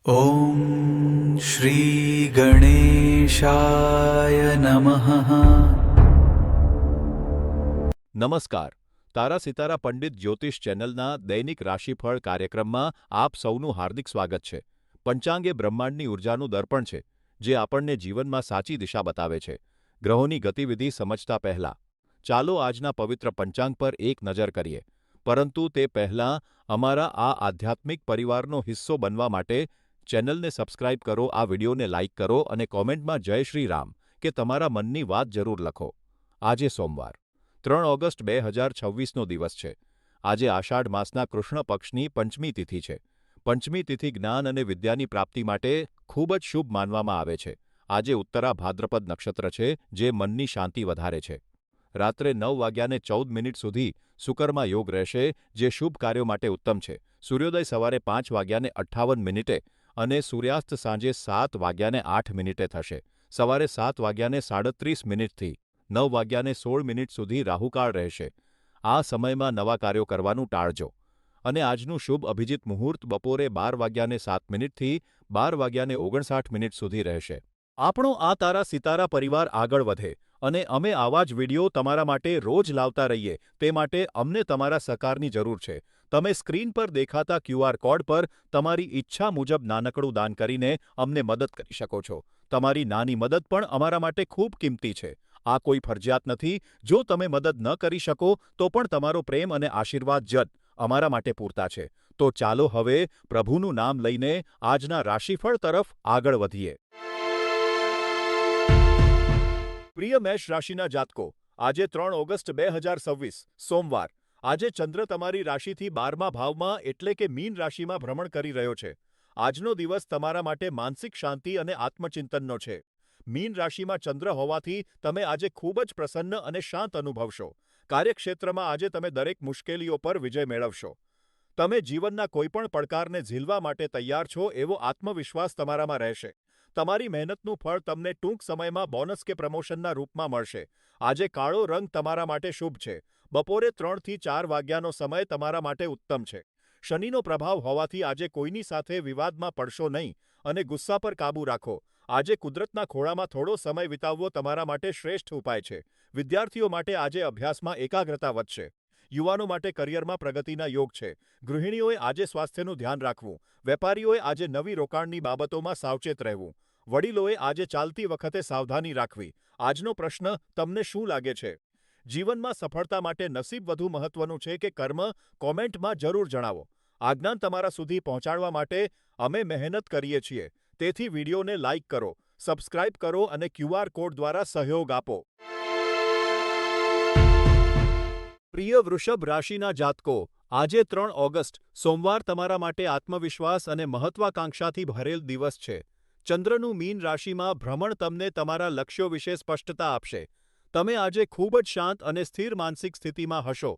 ॐ श्रीगणेशाय नमः। નમસ્કાર. તારા સિતારા પંડિત જ્યોતિષ ચેનલના દૈનિક રાશિફળ કાર્યક્રમમાં આપ સૌનું હાર્દિક સ્વાગત છે. પંચાંગ એ બ્રહ્માંડની ઉર્જાનું દર્પણ છે, જે આપણને જીવનમાં સાચી દિશા બતાવે છે. ગ્રહોની ગતિવિધિ સમજતા પહેલા, ચાલો આજના પવિત્ર પંચાંગ પર એક નજર કરીએ. પરંતુ તે પહેલાં અમારા આ આધ્યાત્મિક પરિવારનો હિસ્સો બનવા માટે ચેનલને સબસ્ક્રાઇબ કરો, આ વિડીયોને લાઇક કરો અને કોમેન્ટમાં જય શ્રી રામ કે તમારા મનની વાત જરૂર લખો. આજે સોમવાર 3 ઓગસ્ટ 2026નો દિવસ છે. આજે આષાઢ માસના કૃષ્ણ પક્ષની પંચમી તિથિ છે. પંચમી તિથિ જ્ઞાન અને વિદ્યાની પ્રાપ્તિ માટે ખૂબ જ શુભ માનવામાં આવે છે. આજે ઉત્તરા ભાદ્રપદ નક્ષત્ર છે, જે મનની શાંતિ વધારે છે. રાત્રે 9:14 સુધી સુકર્મા યોગ રહેશે, જે શુભ કાર્યો માટે ઉત્તમ છે. સૂર્યોદય સવારે 5:58 અને સૂર્યાસ્ત સાંજે 7:08 થશે. સવારે 7:37થી 9:16 સુધી રાહુકાળ રહેશે. આ સમયમાં નવા કાર્યો કરવાનું ટાળજો. અને આજનું શુભ અભિજીત મુહૂર્ત બપોરે 12:07 થી 12:59 સુધી રહેશે. આપણો આ તારા સિતારા પરિવાર આગળ વધે અને અમે આવા જ વિડીયો તમારા માટે રોજ લાવતા રહીએ, તે માટે અમને તમારા સહકારની જરૂર છે. તમે સ્ક્રીન પર દેખાતા QR કોડ પર તમારી ઈચ્છા મુજબ નાનકડું દાન કરીને અમને મદદ કરી શકો છો. તમારી નાની મદદ પણ અમારા માટે ખૂબ કિંમતી છે. આ કોઈ ફરજિયાત નથી. જો તમે મદદ ન કરી શકો તો પણ તમારો પ્રેમ અને આશીર્વાદ જ અમારા માટે પૂરતા છે. તો ચાલો હવે પ્રભુનું નામ લઈને આજના રાશિફળ તરફ આગળ વધીએ. પ્રિય મેષ રાશિના જાતકો, આજે 3 ઓગસ્ટ 2026 સોમવાર. આજે ચંદ્ર તમારી રાશિથી 12મા ભાવમાં એટલે કે મીન રાશિમાં ભ્રમણ કરી રહ્યો છે. આજનો દિવસ તમારા માટે માનસિક શાંતિ અને આત્મચિંતનનો છે. મીન રાશિમાં ચંદ્ર હોવાથી તમે આજે ખૂબ જ પ્રસન્ન અને શાંત અનુભવશો. કાર્યક્ષેત્રમાં આજે તમે દરેક મુશ્કેલીઓ પર વિજય મેળવશો. તમે જીવનના કોઈપણ પડકારને ઝીલવા માટે તૈયાર છો એવો આત્મવિશ્વાસ તમારામાં રહેશે. તમારી મહેનતનું ફળ તમને ટૂંક સમયમાં બોનસ કે પ્રમોશનના રૂપમાં મળશે. આજે કાળો રંગ તમારા માટે શુભ છે. બપોરે 3થી 4 વાગ્યાનો સમય તમારા માટે ઉત્તમ છે. શનિનો પ્રભાવ હોવાથી આજે કોઈની સાથે વિવાદમાં પડશો નહીં અને ગુસ્સા પર કાબૂ રાખો. આજે કુદરતના ખોળામાં થોડો સમય વિતાવવો તમારા માટે શ્રેષ્ઠ ઉપાય છે. વિદ્યાર્થીઓ માટે આજે અભ્યાસમાં એકાગ્રતા વધશે. યુવાનો માટે કરિયરમાં પ્રગતિના યોગ છે. ગૃહિણીઓએ આજે સ્વાસ્થ્યનું ધ્યાન રાખવું. વેપારીઓએ આજે નવી રોકાણની બાબતોમાં સાવચેત રહેવું. વડીલોએ આજે ચાલતી વખતે સાવધાની રાખવી. આજનો પ્રશ્ન તમને શું લાગે છે? જીવનમાં સફળતા માટે નસીબ વધુ મહત્વનું છે કે કર્મ? કોમેન્ટમાં જરૂર જણાવો. આ જ્ઞાન તમારા સુધી પહોંચાડવા માટે અમે મહેનત કરીએ છીએ. તેથી વિડીયોને લાઇક કરો, સબસ્ક્રાઇબ કરો અને QR કોડ દ્વારા સહયોગ આપો. પ્રિય વૃષભ રાશિના જાતકો, આજે 3 ઓગસ્ટ સોમવાર તમારા માટે આત્મવિશ્વાસ અને મહત્વાકાંક્ષાથી ભરેલ દિવસ છે. ચંદ્રનું મીન રાશિમાં ભ્રમણ તમને તમારા લક્ષ્યો વિશે સ્પષ્ટતા આપશે. તમે આજે ખૂબ જ શાંત અને સ્થિર માનસિક સ્થિતિમાં હશો,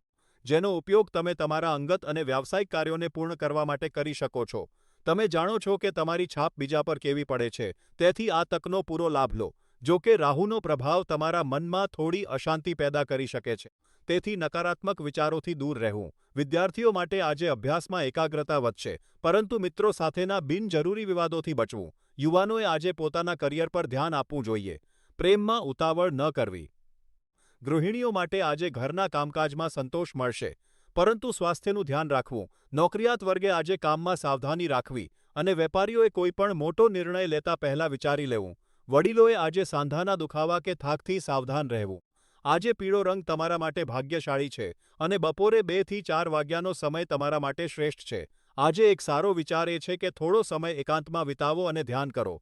જેનો ઉપયોગ તમે તમારા અંગત અને વ્યાવસાયિક કાર્યોને પૂર્ણ કરવા માટે કરી શકો છો. તમે જાણો છો કે તમારી છાપ બીજા પર કેવી પડે છે, તેથી આ તકનો પૂરો લાભ લો. જો કે રાહુનો પ્રભાવ તમારા મનમાં થોડી અશાંતિ પેદા કરી શકે છે, તેથી નકારાત્મક વિચારોથી દૂર રહેવું. વિદ્યાર્થીઓ માટે આજે અભ્યાસમાં એકાગ્રતા વધશે, પરંતુ મિત્રો સાથેના બિનજરૂરી વિવાદોથી બચવું. યુવાનોએ આજે પોતાના કરિયર પર ધ્યાન આપવું જોઈએ. પ્રેમમાં ઉતાવળ ન કરવી. ગૃહિણીઓ માટે આજે ઘરના કામકાજમાં સંતોષ મળશે, પરંતુ સ્વાસ્થ્યનું ધ્યાન રાખવું. નોકરિયાત વર્ગે આજે કામમાં સાવધાની રાખવી અને વેપારીઓએ કોઈપણ મોટો નિર્ણય લેતા પહેલા વિચારી લેવું. વડીલોએ આજે સાંધાના દુખાવા કે થાકથી સાવધાન રહેવું. આજે પીળો રંગ તમારા માટે ભાગ્યશાળી છે અને બપોરે 2થી 4 વાગ્યાનો સમય તમારા માટે શ્રેષ્ઠ છે. આજે એક સારો વિચાર એ છે કે થોડો સમય એકાંતમાં વિતાવો અને ધ્યાન કરો.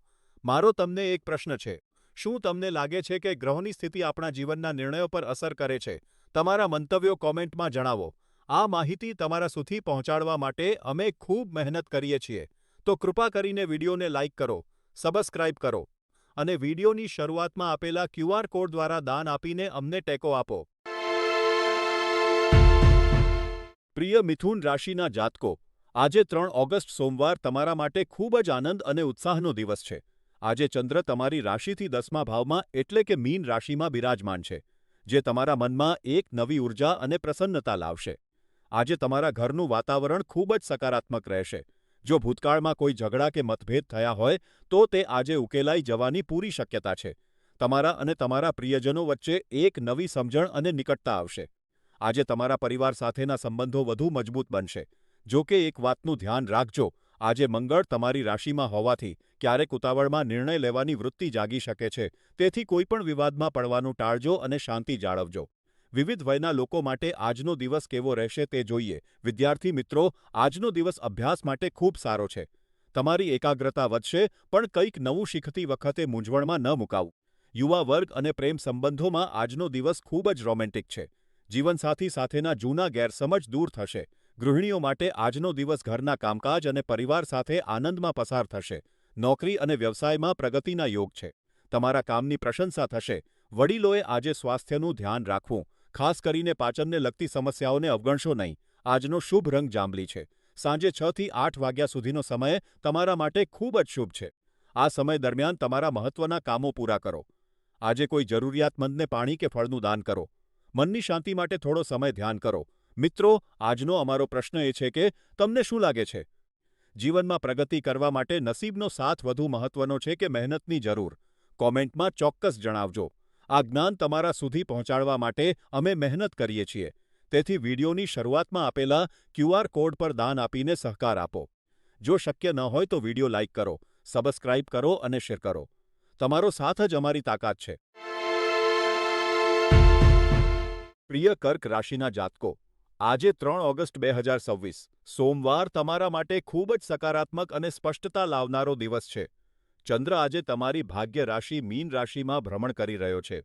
મારો તમને એક પ્રશ્ન છે. શું તમને લાગે છે કે ગ્રહોની સ્થિતિ આપણા જીવનના નિર્ણયો પર અસર કરે છે? તમારા મંતવ્યો કોમેન્ટમાં જણાવો. આ માહિતી તમારા સુધી પહોંચાડવા માટે અમે ખૂબ મહેનત કરીએ છીએ. તો કૃપા કરીને વિડીયોને લાઇક કરો, સબસ્ક્રાઇબ કરો અને વિડીયોની શરૂઆતમાં આપેલા QR કોડ દ્વારા દાન આપીને અમને ટેકો આપો. પ્રિય મિથુન રાશિના જાતકો, આજે 3 ઓગસ્ટ સોમવાર તમારા માટે ખૂબ જ આનંદ અને ઉત્સાહનો દિવસ છે. આજે ચંદ્ર તમારી રાશિથી 10મા ભાવમાં એટલે કે મીન રાશિમાં બિરાજમાન છે, જે તમારા મનમાં એક નવી ઉર્જા અને પ્રસન્નતા લાવશે. આજે તમારા ઘરનું વાતાવરણ ખૂબ જ સકારાત્મક રહેશે. જો ભૂતકાળમાં કોઈ ઝઘડા કે મતભેદ થયા હોય તો તે આજે ઉકેલાઈ જવાની પૂરી શક્યતા છે. તમારા અને તમારા પ્રિયજનો વચ્ચે એક નવી સમજણ અને નિકટતા આવશે. આજે તમારા પરિવાર સાથેના સંબંધો વધુ મજબૂત બનશે. જો કે એક વાતનું ધ્યાન રાખજો, આજે મંગળ તમારી રાશિમાં હોવાથી ક્યારેક ઉતાવળમાં નિર્ણય લેવાની વૃત્તિ જાગી શકે છે. તેથી કોઈ પણ વિવાદમાં પડવાનું ટાળજો અને શાંતિ જાળવજો. વિવિધ વયના લોકો માટે આજનો દિવસ કેવો રહેશે તે જોઈએ. વિદ્યાર્થી મિત્રો, આજનો દિવસ અભ્યાસ માટે ખૂબ સારો છે. તમારી એકાગ્રતા વધશે, પણ કંઈક નવું શીખતી વખતે મૂંઝવણમાં ન મુકાવું. યુવા વર્ગ અને પ્રેમ સંબંધોમાં આજનો દિવસ ખૂબ જ રોમેન્ટિક છે. જીવનસાથી સાથેના જૂના ગેરસમજ દૂર થશે. ગૃહિણીઓ માટે આજનો દિવસ ઘરના કામકાજ અને પરિવાર સાથે આનંદમાં પસાર થશે. નોકરી અને વ્યવસાયમાં પ્રગતિના યોગ છે. તમારા કામની પ્રશંસા થશે. વડીલોએ આજે સ્વાસ્થ્યનું ધ્યાન રાખવું. ખાસ કરીને પાચનને લગતી સમસ્યાઓને અવગણશો નહીં. આજનો શુભ રંગ જાંબલી છે. સાંજે 6 થી 8 વાગ્યા સુધીનો સમય તમારા માટે ખૂબ જ શુભ છે. આ સમય દરમિયાન તમારા મહત્વના કામો પૂરા કરો. આજે કોઈ જરૂરિયાતમંદને પાણી કે ફળનું દાન કરો. મનની શાંતિ માટે થોડો સમય ધ્યાન કરો. મિત્રો, આજનો અમારો પ્રશ્ન એ છે કે તમને શું લાગે છે? જીવનમાં પ્રગતિ કરવા માટે નસીબનો સાથ વધુ મહત્વનો છે કે મહેનતની જરૂર? કોમેન્ટમાં ચોક્કસ જણાવજો. આ જ્ઞાન તમારા સુધી પહોંચાડવા માટે અમે મહેનત કરીએ છીએ. તેથી વિડીયોની શરૂઆતમાં આપેલા QR કોડ પર દાન આપીને સહકાર આપો. જો શક્ય ન હોય તો વિડીયો લાઇક કરો, સબસ્ક્રાઇબ કરો અને શેર કરો. તમારો સાથ જ અમારી તાકાત છે. પ્રિય કર્ક રાશિના જાતકો, આજે 3 ઓગસ્ટ 2026 સોમવાર તમારા માટે ખૂબ જ સકારાત્મક અને સ્પષ્ટતા લાવનારો દિવસ છે. ચંદ્ર આજે તમારી ભાગ્ય રાશિ મીન રાશિમાં ભ્રમણ કરી રહ્યો છે,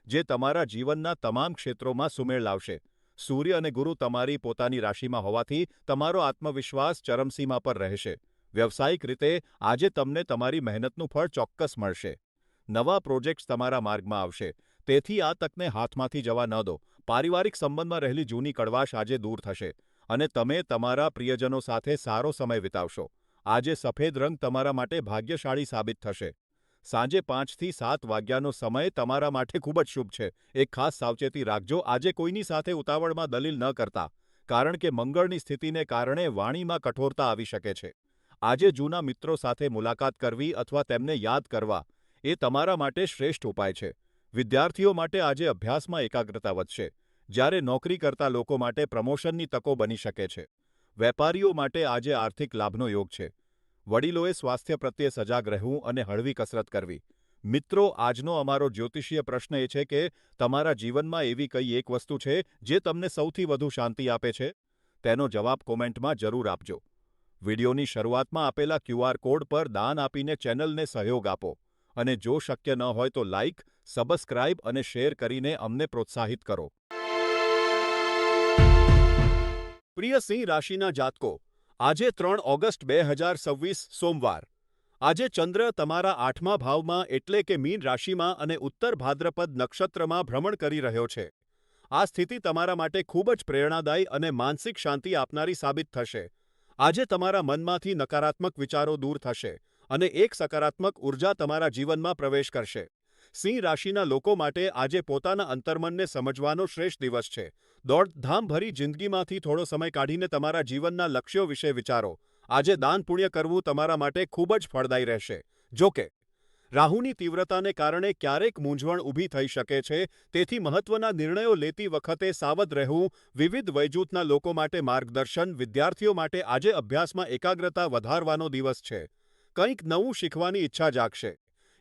જે તમારા જીવનના તમામ ક્ષેત્રોમાં સુમેળ લાવશે. સૂર્ય અને ગુરુ તમારી પોતાની રાશિમાં હોવાથી તમારો આત્મવિશ્વાસ ચરમસીમા પર રહેશે. વ્યવસાયિક રીતે આજે તમને તમારી મહેનતનું ફળ ચોક્કસ મળશે. નવા પ્રોજેક્ટ્સ તમારા માર્ગમાં આવશે, તેથી આ તકને હાથમાંથી જવા ન દો. પારિવારિક સંબંધમાં રહેલી જૂની કડવાશ આજે દૂર થશે અને તમે તમારા પ્રિયજનો સાથે સારો સમય વિતાવશો. આજે સફેદ રંગ તમારા માટે ભાગ્યશાળી સાબિત થશે. સાંજે 5 થી 7 વાગ્યાનો સમય તમારા માટે ખૂબ જ શુભ છે. એક ખાસ સાવચેતી રાખજો, આજે કોઈની સાથે ઉતાવળમાં દલીલ ન કરતા, કારણ કે મંગળની સ્થિતિને કારણે વાણીમાં કઠોરતા આવી શકે છે. આજે જૂના મિત્રો સાથે મુલાકાત કરવી અથવા તેમને યાદ કરવા એ તમારા માટે શ્રેષ્ઠ ઉપાય છે. વિદ્યાર્થીઓ માટે આજે અભ્યાસમાં એકાગ્રતા વધશે, જ્યારે નોકરી કરતા લોકો માટે પ્રમોશનની તકો બની શકે છે. વેપારીઓ માટે આજે આર્થિક લાભનો યોગ છે. વડીલોએ સ્વાસ્થ્ય પ્રત્યે સજાગ રહેવું અને હળવી કસરત કરવી. મિત્રો, આજનો અમારો જ્યોતિષીય પ્રશ્ન એ છે કે તમારા જીવનમાં એવી કઈ એક વસ્તુ છે જે તમને સૌથી વધુ શાંતિ આપે છે? તેનો જવાબ કોમેન્ટમાં જરૂર આપજો. વિડીયોની શરૂઆતમાં આપેલા QR કોડ પર દાન આપીને ચેનલને સહયોગ આપો. અને જો શક્ય ન હોય તો લાઇક, સબસ્ક્રાઇબ અને શેર કરીને અમને પ્રોત્સાહિત કરો. પ્રિય સિંહ રાશિના જાતકો, આજે 3 ઓગસ્ટ 2026 સોમવાર. આજે ચંદ્ર તમારા 8મા ભાવમાં એટલે કે મીન રાશિમાં અને ઉત્તર ભાદ્રપદ નક્ષત્રમાં ભ્રમણ કરી રહ્યો છે. આ સ્થિતિ તમારા માટે ખૂબ જ પ્રેરણાદાયી અને માનસિક શાંતિ આપનારી સાબિત થશે. આજે તમારા મનમાંથી નકારાત્મક વિચારો દૂર થશે અને એક સકારાત્મક ઉર્જા તમારા જીવનમાં પ્રવેશ કરશે. સિંહ રાશિના લોકો માટે આજે પોતાના અંતર્મનને સમજવાનો શ્રેષ્ઠ દિવસ છે. દોડધામભરી જિંદગીમાંથી થોડો સમય કાઢીને તમારા જીવનના લક્ષ્યો વિશે વિચારો. આજે દાન પુણ્ય કરવું તમારા માટે ખૂબ જ ફળદાયી રહેશે. જો કે, રાહુની તીવ્રતાને કારણે ક્યારેક મૂંઝવણ ઊભી થઈ શકે છે, તેથી મહત્વના નિર્ણયો લેતી વખતે સાવધ રહેવું. વિવિધ વયજૂથના લોકો માટે માર્ગદર્શન. વિદ્યાર્થીઓ માટે આજે અભ્યાસમાં એકાગ્રતા વધારવાનો દિવસ છે. કંઈક નવું શીખવાની ઈચ્છા જાગશે.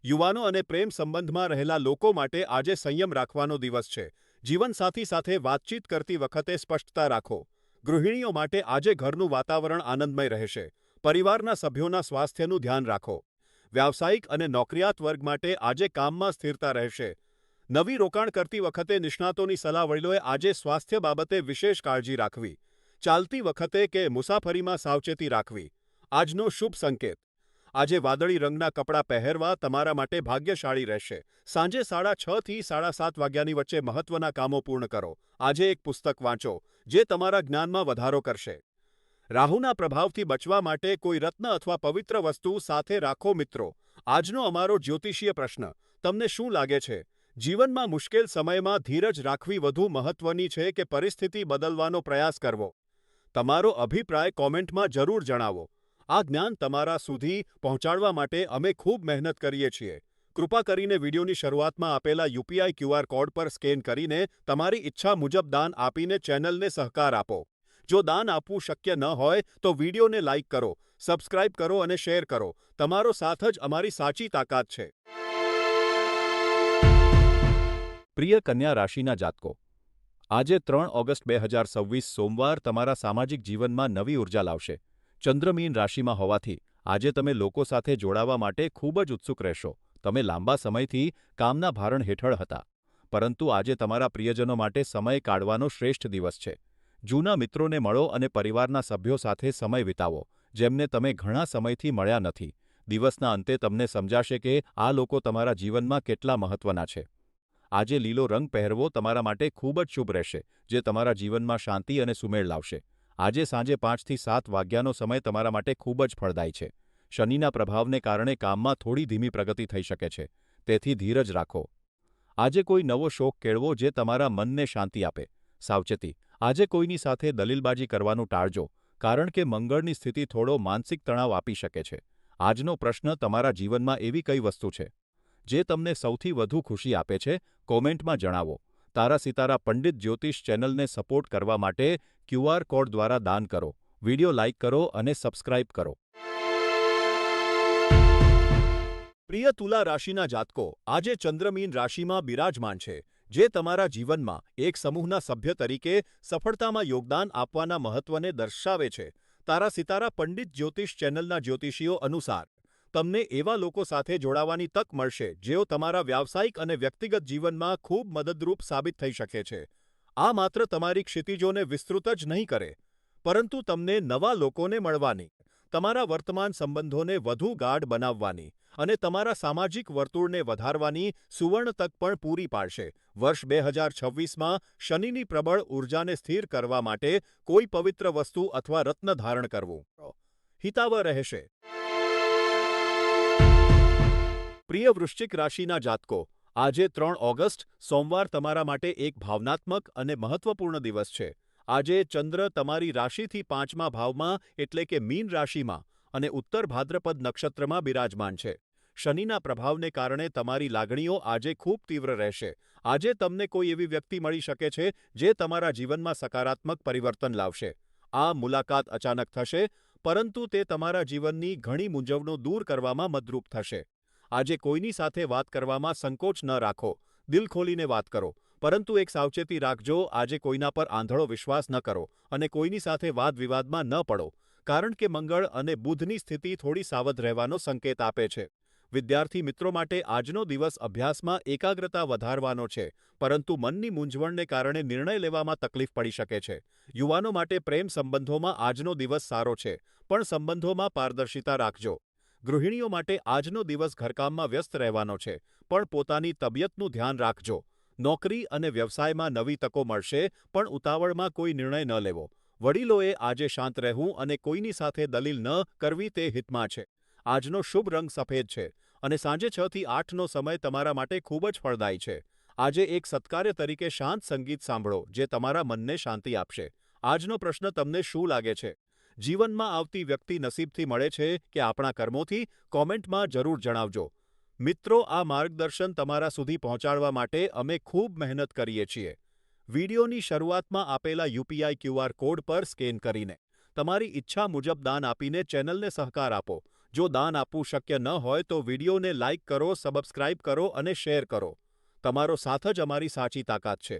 યુવાનો અને પ્રેમ સંબંધમાં રહેલા લોકો માટે આજે સંયમ રાખવાનો દિવસ છે. જીવનસાથી સાથે વાતચીત કરતી વખતે સ્પષ્ટતા રાખો. ગૃહિણીઓ માટે આજે ઘરનું વાતાવરણ આનંદમય રહેશે. પરિવારના સભ્યોના સ્વાસ્થ્યનું ધ્યાન રાખો. વ્યાવસાયિક અને નોકરિયાત વર્ગ માટે આજે કામમાં સ્થિરતા રહેશે. નવી રોકાણ કરતી વખતે નિષ્ણાતોની સલાહ વડીલોએ આજે સ્વાસ્થ્ય બાબતે વિશેષ કાળજી રાખવી. ચાલતી વખતે કે મુસાફરીમાં સાવચેતી રાખવી. આજનો શુભ સંકેત. આજે વાદળી રંગના કપડાં પહેરવા તમારા માટે ભાગ્યશાળી રહેશે. સાંજે 6:30 થી 7:30 વાગ્યાની વચ્ચે મહત્વના કામો પૂર્ણ કરો. આજે એક પુસ્તક વાંચો, જે તમારા જ્ઞાનમાં વધારો કરશે. રાહુના પ્રભાવથી બચવા માટે કોઈ રત્ન અથવા પવિત્ર વસ્તુ સાથે રાખો. મિત્રો, આજનો અમારો જ્યોતિષીય પ્રશ્ન. તમને શું લાગે છે? જીવનમાં મુશ્કેલ સમયમાં ધીરજ રાખવી વધુ મહત્વની છે કે પરિસ્થિતિ બદલવાનો પ્રયાસ કરવો? તમારો અભિપ્રાય કોમેન્ટમાં જરૂર જણાવો. આ જ્ઞાન તમારા સુધી પહોંચાડવા માટે અમે ખૂબ મહેનત કરીએ છીએ. કૃપા કરીને વિડિયોની શરૂઆતમાં આપેલા યુપીઆઈ ક્યુઆર કોડ પર સ્કેન કરીને તમારી ઈચ્છા મુજબ દાન આપીને ચેનલને સહકાર આપો. જો દાન આપવું શક્ય ન હોય તો વિડિયોને લાઇક કરો, સબસ્ક્રાઇબ કરો અને શેર કરો. તમારો સાથ જ અમારી સાચી તાકાત છે. પ્રિય કન્યા રાશિના જાતકો, આજે 3 ઓગસ્ટ 2026 સોમવાર તમારા સામાજિક જીવનમાં નવી ઉર્જા લાવશે. ચંદ્ર મીન રાશિમાં હોવાથી આજે તમે લોકો સાથે જોડાવા માટે ખૂબ જ ઉત્સુક રહેશો. તમે લાંબા સમયથી કામના ભારણ હેઠળ હતા, પરંતુ આજે તમારા પ્રિયજનો માટે સમય કાઢવાનો શ્રેષ્ઠ દિવસ છે. જૂના મિત્રોને મળો અને પરિવારના સભ્યો સાથે સમય વિતાવો, જેમને તમે ઘણા સમયથી મળ્યા નથી. દિવસના અંતે તમને સમજાશે કે આ લોકો તમારા જીવનમાં કેટલા મહત્વના છે. આજે લીલો રંગ પહેરવો તમારા માટે ખૂબ જ શુભ રહેશે, જે તમારા જીવનમાં શાંતિ અને સુમેળ લાવશે. આજે સાંજે 5 થી 7 વાગ્યાનો સમય તમારા માટે ખૂબ જ ફળદાયી છે. શનિના પ્રભાવને કારણે કામમાં થોડી ધીમી પ્રગતિ થઈ શકે છે, તેથી ધીરજ રાખો. આજે કોઈ નવો શોખ કેળવો જે તમારા મનને શાંતિ આપે. સાવચેતી, આજે કોઈની સાથે દલીલબાજી કરવાનું ટાળજો, કારણ કે મંગળની સ્થિતિ થોડો માનસિક તણાવ આપી શકે છે. આજનો પ્રશ્ન તમારા જીવનમાં એવી કઈ વસ્તુ છે જે તમને સૌથી વધુ ખુશી આપે છે? કોમેન્ટમાં જણાવો. તારા સિતારા પંડિત જ્યોતિષ ચેનલને સપોર્ટ કરવા માટે ક્યુઆર કોડ દ્વારા દાન કરો, વિડિયો લાઇક કરો અને સબસ્ક્રાઇબ કરો. પ્રિય તુલા રાશિના જાતકો, આજે ચંદ્ર મીન રાશિમાં બિરાજમાન છે, જે તમારા જીવનમાં એક સમૂહના સભ્ય તરીકે સફળતામાં યોગદાન આપવાના મહત્વને દર્શાવે છે. તારા સિતારા પંડિત જ્યોતિષ ચેનલના જ્યોતિષીઓ અનુસાર તમને એવા લોકો સાથે જોડાવાની તક મળશે જેઓ તમારા વ્યાવસાયિક અને વ્યક્તિગત જીવનમાં ખૂબ મદદરૂપ સાબિત થઈ શકે છે. આ માત્ર તમારી ક્ષિતિજોને વિસ્તૃત જ નહીં કરે, પરંતુ તમને નવા લોકોને મળવાની, તમારા વર્તમાન સંબંધોને વધુ ગાઢ બનાવવાની અને તમારા સામાજિક વર્તુળને વધારવાની સુવર્ણ તક પણ પૂરી પાડશે. વર્ષ 2026માં શનિની પ્રબળ ઉર્જાને સ્થિર કરવા માટે કોઈ પવિત્ર વસ્તુ અથવા રત્ન ધારણ કરવું હિતાવહ રહેશે. પ્રિય વૃશ્ચિક રાશિના જાતકો, આજે 3 ઓગસ્ટ સોમવાર તમારા માટે એક ભાવનાત્મક અને મહત્વપૂર્ણ દિવસ છે. આજે ચંદ્ર તમારી રાશિથી 5મા ભાવમાં એટલે કે મીન રાશિમાં અને ઉત્તર ભાદ્રપદ નક્ષત્રમાં બિરાજમાન છે. શનિના પ્રભાવને કારણે તમારી લાગણીઓ આજે ખૂબ તીવ્ર રહેશે. આજે તમને કોઈ એવી વ્યક્તિ મળી શકે છે જે તમારા જીવનમાં સકારાત્મક પરિવર્તન લાવશે. આ મુલાકાત અચાનક થશે, પરંતુ તે તમારા જીવનની ઘણી મૂંઝવણો દૂર કરવામાં મદરૂપ થશે. આજે કોઈની સાથે વાત કરવામાં સંકોચ ન રાખો. દિલ ખોલીને વાત કરો, પરંતુ એક સાવચેતી રાખજો. આજે કોઈના પર આંધળો વિશ્વાસ ન કરો અને કોઈની સાથે વાદ વિવાદમાં ન પડો, કારણ કે મંગળ અને બુધની સ્થિતિ થોડી સાવધ રહેવાનો સંકેત આપે છે. વિદ્યાર્થી મિત્રો માટે આજનો દિવસ અભ્યાસમાં એકાગ્રતા વધારવાનો છે, પરંતુ મનની મૂંઝવણને કારણે નિર્ણય લેવામાં તકલીફ પડી શકે છે. યુવાનો માટે પ્રેમ સંબંધોમાં આજનો દિવસ સારો છે, પણ સંબંધોમાં પારદર્શિતા રાખજો. ગૃહિણીઓ માટે આજનો દિવસ ઘરકામમાં વ્યસ્ત રહેવાનો છે, પણ પોતાની તબિયતનું ધ્યાન રાખજો. નોકરી અને વ્યવસાયમાં નવી તકો મળશે, પણ ઉતાવળમાં કોઈ નિર્ણય ન લેવો. વડીલોએ આજે શાંત રહેવું અને કોઈની સાથે દલીલ ન કરવી તે હિતમાં છે. આજનો શુભ રંગ સફેદ છે અને સાંજે 6 થી 8નો સમય તમારા માટે ખૂબ જ ફળદાયી છે. આજે એક સત્કાર્ય તરીકે શાંત સંગીત સાંભળો જે તમારા મનને શાંતિ આપશે. આજનો પ્રશ્ન તમને શું લાગે છે? જીવનમાં આવતી વ્યક્તિ નસીબથી મળે છે કે આપણા કર્મોથી? કોમેન્ટમાં જરૂર જણાવજો. મિત્રો, આ માર્ગદર્શન તમારા સુધી પહોંચાડવા માટે અમે ખૂબ મહેનત કરીએ છીએ. વિડિયોની શરૂઆતમાં આપેલા યુપીઆઈ ક્યુઆર કોડ પર સ્કેન કરીને તમારી ઈચ્છા મુજબ દાન આપીને ચેનલને સહકાર આપો. જો દાન આપવું શક્ય ન હોય તો વિડિયોને લાઇક કરો, સબસ્ક્રાઇબ કરો અને શેર કરો. તમારો સાથ જ અમારી સાચી તાકાત છે.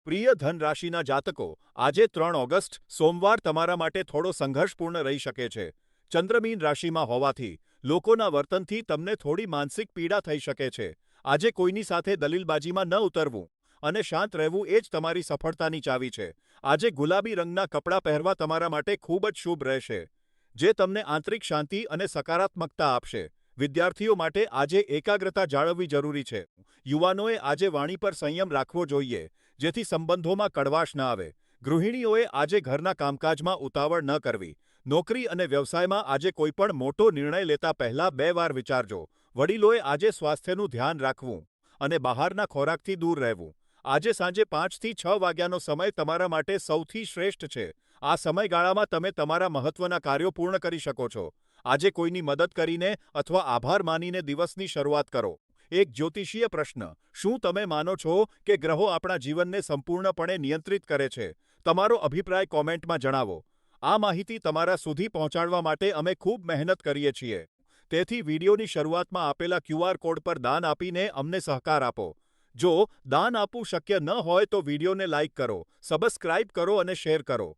પ્રિય ધન રાશિના જાતકો, આજે 3 ઓગસ્ટ સોમવાર તમારા માટે થોડો સંઘર્ષપૂર્ણ રહી શકે છે. ચંદ્ર મીન રાશિમાં હોવાથી લોકોના વર્તનથી તમને થોડી માનસિક પીડા થઈ શકે છે. આજે કોઈની સાથે દલીલબાજીમાં ન ઉતરવું અને શાંત રહેવું એ જ તમારી સફળતાની ચાવી છે. આજે ગુલાબી રંગના કપડાં પહેરવા તમારા માટે ખૂબ જ શુભ રહેશે, જે તમને આંતરિક શાંતિ અને સકારાત્મકતા આપશે. વિદ્યાર્થીઓ માટે આજે એકાગ્રતા જાળવવી જરૂરી છે. યુવાનોએ આજે વાણી પર સંયમ રાખવો જોઈએ, જેથી સંબંધોમાં કડવાશ ન આવે. ગૃહિણીઓએ આજે ઘરના કામકાજમાં ઉતાવળ ન કરવી. નોકરી અને વ્યવસાયમાં આજે કોઈપણ મોટો નિર્ણય લેતા પહેલા 2 વાર વિચારજો. વડીલોએ આજે સ્વાસ્થ્યનું ધ્યાન રાખવું અને બહારના ખોરાકથી દૂર રહેવું. આજે સાંજે 5 થી 6 વાગ્યાનો સમય તમારા માટે સૌથી શ્રેષ્ઠ છે. આ સમયગાળામાં તમે તમારા મહત્વના કાર્યો પૂર્ણ કરી શકો છો. આજે કોઈની મદદ કરીને અથવા આભાર માનીને દિવસની શરૂઆત કરો. એક જ્યોતિષીય પ્રશ્ન: શું તમે માનો છો કે ગ્રહો આપણા જીવનને સંપૂર્ણપણે નિયંત્રિત કરે છે? તમારો અભિપ્રાય કોમેન્ટમાં જણાવો. આ માહિતી તમારા સુધી પહોંચાડવા માટે અમે ખૂબ મહેનત કરીએ છીએ. તેથી વિડિયોની શરૂઆતમાં આપેલા QR કોડ પર દાન આપીને અમને સહકાર આપો. જો દાન આપવું શક્ય ન હોય તો વિડિયોને લાઇક કરો, સબસ્ક્રાઇબ કરો અને શેર કરો.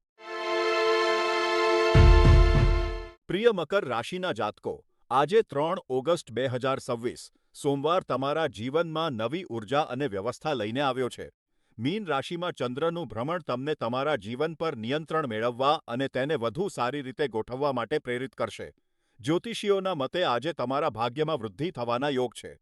પ્રિય મકર રાશિના જાતકો, આજે 3 ઓગસ્ટ 2026 સોમવાર તમારા જીવનમાં નવી ઉર્જા અને વ્યવસ્થા લઈને આવ્યો છે. મીન રાશિમાં ચંદ્રનું ભ્રમણ તમને તમારા જીવન પર નિયંત્રણ મેળવવા અને તેને વધુ સારી રીતે ગોઠવવા માટે પ્રેરિત કરશે. જ્યોતિષીઓના મતે આજે તમારા ભાગ્યમાં વૃદ્ધિ થવાના યોગ છે.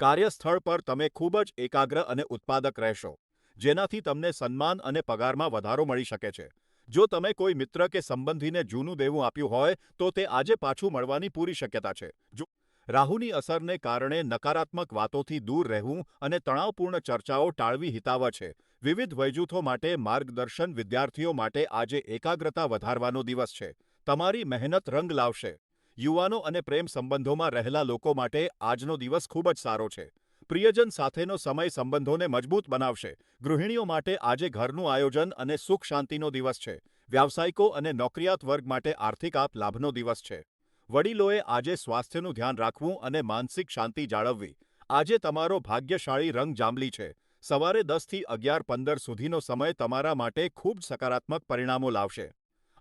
કાર્યસ્થળ પર તમે ખૂબ જ એકાગ્ર અને ઉત્પાદક રહેશો, જેનાથી તમને સન્માન અને પગારમાં વધારો મળી શકે છે. જો તમે કોઈ મિત્ર કે સંબંધીને જૂનું દેવું આપ્યું હોય તો તે આજે પાછું મળવાની પૂરી શક્યતા છે. રાહુની અસરને કારણે નકારાત્મક વાતોથી દૂર રહેવું અને તણાવપૂર્ણ ચર્ચાઓ ટાળવી હિતાવહ છે. વિવિધ વયજૂથો માટે માર્ગદર્શન: વિદ્યાર્થીઓ માટે આજે એકાગ્રતા વધારવાનો દિવસ છે. તમારી મહેનત રંગ લાવશે. યુવાનો અને પ્રેમ સંબંધોમાં રહેલા લોકો માટે આજનો દિવસ ખૂબ જ સારો છે. પ્રિયજન સાથેનો સમય સંબંધોને મજબૂત બનાવશે. ગૃહિણીઓ માટે આજે ઘરનું આયોજન અને સુખ શાંતિનો દિવસ છે. વ્યાવસાયિકો અને નોકરિયાત વર્ગ માટે આર્થિક લાભનો દિવસ છે. વડીલોએ આજે સ્વાસ્થ્યનું ધ્યાન રાખવું અને માનસિક શાંતિ જાળવવી. આજે તમારો ભાગ્યશાળી રંગ જાંબલી છે. સવારે 10 થી 11:15 સુધીનો સમય તમારા માટે ખૂબ સકારાત્મક પરિણામો લાવશે.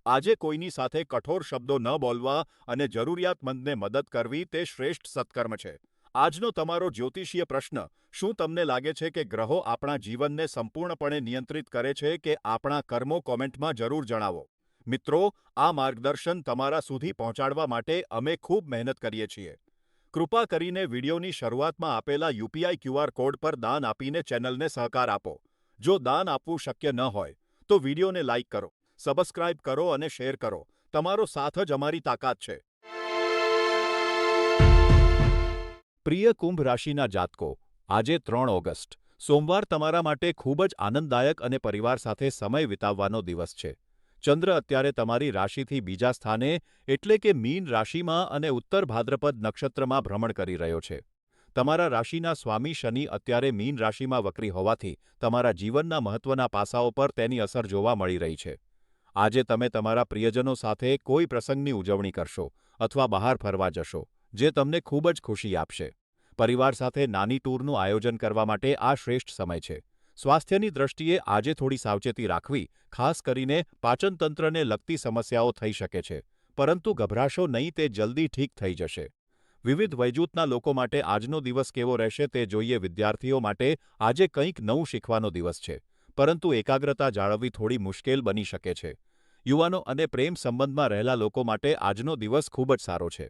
આજે કોઈની સાથે કઠોર શબ્દો ન બોલવા અને જરૂરિયાતમંદને મદદ કરવી તે શ્રેષ્ઠ સત્કર્મ છે. આજનો તમારો જ્યોતિષીય પ્રશ્ન: શું તમને લાગે છે કે ગ્રહો આપણા જીવનને સંપૂર્ણપણે નિયંત્રિત કરે છે કે આપણા કર્મો? કોમેન્ટમાં જરૂર જણાવો. મિત્રો, આ માર્ગદર્શન તમારા સુધી પહોંચાડવા માટે અમે ખૂબ મહેનત કરીએ છીએ. કૃપા કરીને વિડિયોની શરૂઆતમાં આપેલા UPI QR કોડ પર દાન આપીને ચેનલને સહકાર આપો. જો દાન આપવું શક્ય ન હોય તો વિડિયોને લાઇક કરો, સબસ્ક્રાઇબ કરો અને શેર કરો. તમારો સાથ જ અમારી તાકાત છે. પ્રિય કુંભ રાશિના જાતકો, આજે 3 ઓગસ્ટ સોમવાર તમારા માટે ખૂબ જ આનંદદાયક અને પરિવાર સાથે સમય વિતાવવાનો દિવસ છે. ચંદ્ર અત્યારે તમારી રાશિથી બીજા સ્થાને એટલે કે મીન રાશિમાં અને ઉત્તર ભાદ્રપદ નક્ષત્રમાં ભ્રમણ કરી રહ્યો છે. તમારા રાશિના સ્વામી શનિ અત્યારે મીન રાશિમાં વક્રી હોવાથી તમારા જીવનના મહત્વના પાસાઓ પર તેની અસર જોવા મળી રહી છે. આજે તમે તમારા પ્રિયજનો સાથે કોઈ પ્રસંગની ઉજવણી કરશો અથવા બહાર ફરવા જશો, જે તમને ખૂબ જ ખુશી આપશે. પરિવાર સાથે નાની ટૂરનું આયોજન કરવા માટે આ શ્રેષ્ઠ સમય છે. સ્વાસ્થ્યની દ્રષ્ટિએ આજે થોડી સાવચેતી રાખવી, ખાસ કરીને પાચનતંત્રને લગતી સમસ્યાઓ થઈ શકે છે, પરંતુ ગભરાશો નહીં, તે જલ્દી ઠીક થઈ જશે. વિવિધ વયજૂથના લોકો માટે આજનો દિવસ કેવો રહેશે તે જોઈએ. વિદ્યાર્થીઓ માટે આજે કંઈક નવું શીખવાનો દિવસ છે, પરંતુ એકાગ્રતા જાળવવી થોડી મુશ્કેલ બની શકે છે. યુવાનો અને પ્રેમ સંબંધમાં રહેલા લોકો માટે આજનો દિવસ ખૂબ જ સારો છે.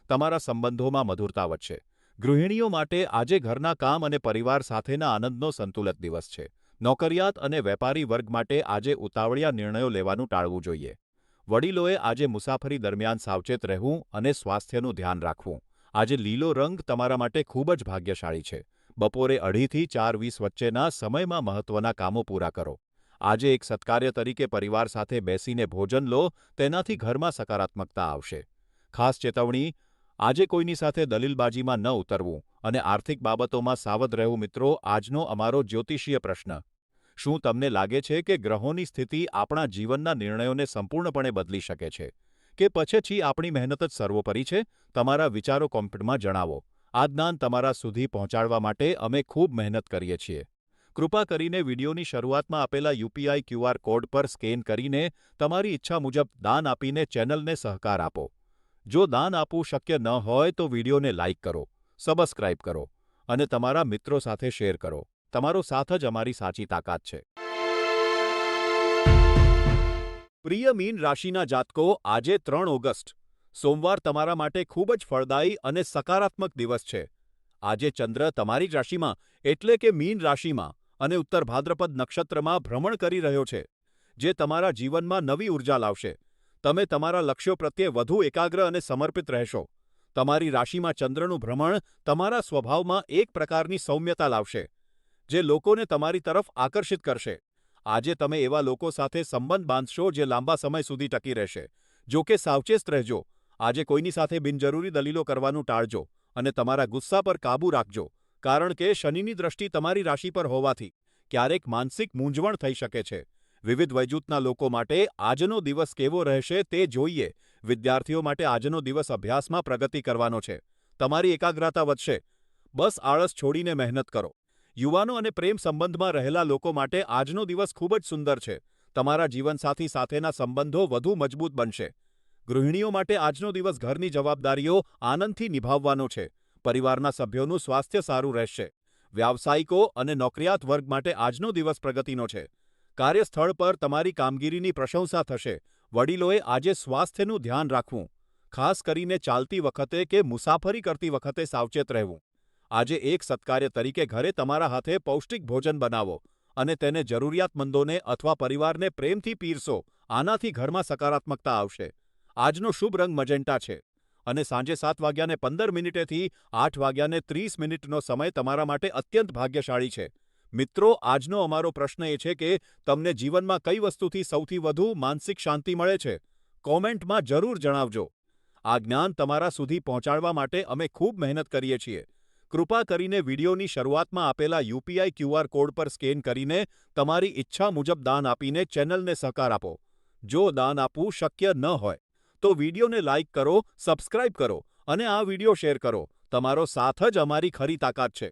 તમારા સંબંધોમાં મધુરતા વધશે. ગૃહિણીઓ માટે આજે ઘરના કામ અને પરિવાર સાથેના આનંદનો સંતુલિત દિવસ છે. નોકરિયાત અને વેપારી વર્ગ માટે આજે ઉતાવળિયા નિર્ણયો લેવાનું ટાળવું જોઈએ. વડીલોએ આજે મુસાફરી દરમિયાન સાવચેત રહેવું અને સ્વાસ્થ્યનું ધ્યાન રાખવું. આજે લીલો રંગ તમારા માટે ખૂબ જ ભાગ્યશાળી છે. બપોરે 2:30 થી 4:20 વચ્ચેના સમયમાં મહત્વના કામો પૂરા કરો. આજે એક સત્કાર્ય તરીકે પરિવાર સાથે બેસીને ભોજન લો, તેનાથી ઘરમાં સકારાત્મકતા આવશે. ખાસ ચેતવણી: આજે કોઈની સાથે દલીલબાજીમાં ન ઉતરવું અને આર્થિક બાબતોમાં સાવધ રહેવું. મિત્રો, આજનો અમારો જ્યોતિષીય પ્રશ્ન: શું તમને લાગે છે કે ગ્રહોની સ્થિતિ આપણા જીવનના નિર્ણયોને સંપૂર્ણપણે બદલી શકે છે કે પછી આપણી મહેનત જ સર્વોપરી છે? તમારા વિચારો કોમેન્ટમાં જણાવો. આ જ્ઞાન તમારા સુધી પહોંચાડવા માટે અમે ખૂબ મહેનત કરીએ છીએ. કૃપા કરીને વિડિયોની શરૂઆતમાં આપેલા UPI QR કોડ પર સ્કેન કરીને તમારી ઈચ્છા મુજબ દાન આપીને ચેનલને સહકાર આપો. જો દાન આપવું શક્ય ન હોય તો વિડિયોને લાઇક કરો, સબસ્ક્રાઇબ કરો અને તમારા મિત્રો સાથે શેર કરો. તમારો સાથ જ અમારી સાચી તાકાત છે. પ્રિય મીન રાશિના જાતકો, આજે 3 ઓગસ્ટ સોમવાર તમારા માટે ખૂબ જ ફળદાયી અને સકારાત્મક દિવસ છે. આજે ચંદ્ર તમારી રાશિમાં એટલે કે મીન રાશિમાં અને ઉત્તર ભાદ્રપદ નક્ષત્રમાં ભ્રમણ કરી રહ્યો છે, જે તમારા જીવનમાં નવી ઉર્જા લાવશે. તમે તમારા લક્ષ્યો પ્રત્યે વધુ એકાગ્ર અને સમર્પિત રહેશો. તમારી રાશિમાં ચંદ્રનું ભ્રમણ તમારા સ્વભાવમાં એક પ્રકારની સૌમ્યતા લાવશે, જે લોકોને તમારી તરફ આકર્ષિત કરશે. આજે તમે એવા લોકો સાથે સંબંધ બાંધશો જે લાંબા સમય સુધી ટકી રહેશે. જો કે સાવચેત રહેજો. આજે કોઈની સાથે બિનજરૂરી દલીલો કરવાનું ટાળજો અને તમારા ગુસ્સા પર કાબૂ રાખજો, કારણ કે શનિની દ્રષ્ટિ તમારી રાશિ પર હોવાથી ક્યારેક માનસિક મૂંઝવણ થઈ શકે છે. વિવિધ વયજૂથના લોકો માટે આજનો દિવસ કેવો રહેશે તે જોઈએ. વિદ્યાર્થીઓ માટે આજનો દિવસ અભ્યાસમાં પ્રગતિ કરવાનો છે. તમારી એકાગ્રતા વધશે. બસ આળસ છોડીને મહેનત કરો. યુવાનો અને પ્રેમ સંબંધમાં રહેલા લોકો માટે આજનો દિવસ ખૂબ જ સુંદર છે. તમારા જીવનસાથી સાથેના સંબંધો વધુ મજબૂત બનશે. ગૃહિણીઓ માટે આજનો દિવસ ઘરની જવાબદારીઓ આનંદથી નિભાવવાનો છે. પરિવારના સભ્યોનું સ્વાસ્થ્ય સારું રહેશે. વ્યાવસાયિકો અને નોકરિયાત વર્ગ માટે આજનો દિવસ પ્રગતિનો છે. કાર્યસ્થળ પર તમારી કામગીરીની પ્રશંસા થશે. વડીલોએ આજે સ્વાસ્થ્યનું ધ્યાન રાખવું. ખાસ કરીને ચાલતી વખતે કે મુસાફરી કરતી વખતે સાવચેત રહેવું. આજે એક સત્કાર્ય તરીકે ઘરે તમારા હાથે પૌષ્ટિક ભોજન બનાવો અને તેને જરૂરિયાતમંદોને અથવા પરિવારને પ્રેમથી પીરસો. આનાથી ઘરમાં સકારાત્મકતા આવશે. આજનો શુભ રંગ મજેન્ટા છે અને સાંજે 7:15થી 8:30 સમય તમારા માટે અત્યંત ભાગ્યશાળી છે. મિત્રો, આજનો અમારો પ્રશ્ન એ છે કે તમને જીવનમાં કઈ વસ્તુથી સૌથી વધુ માનસિક શાંતિ મળે છે? કોમેન્ટમાં જરૂર જણાવજો. આ જ્ઞાન તમારા સુધી પહોંચાડવા માટે અમે ખૂબ મહેનત કરીએ છીએ. કૃપા કરીને વિડીયોની શરૂઆતમાં આપેલા યુપીઆઈ ક્યુઆર કોડ પર સ્કેન કરીને તમારી ઈચ્છા મુજબ દાન આપીને ચેનલને સહકાર આપો. જો દાન આપવું શક્ય ન હોય તો વિડીયોને લાઇક કરો, સબસ્ક્રાઇબ કરો અને આ વિડીયો શેર કરો. તમારો સાથ જ અમારી ખરી તાકાત છે.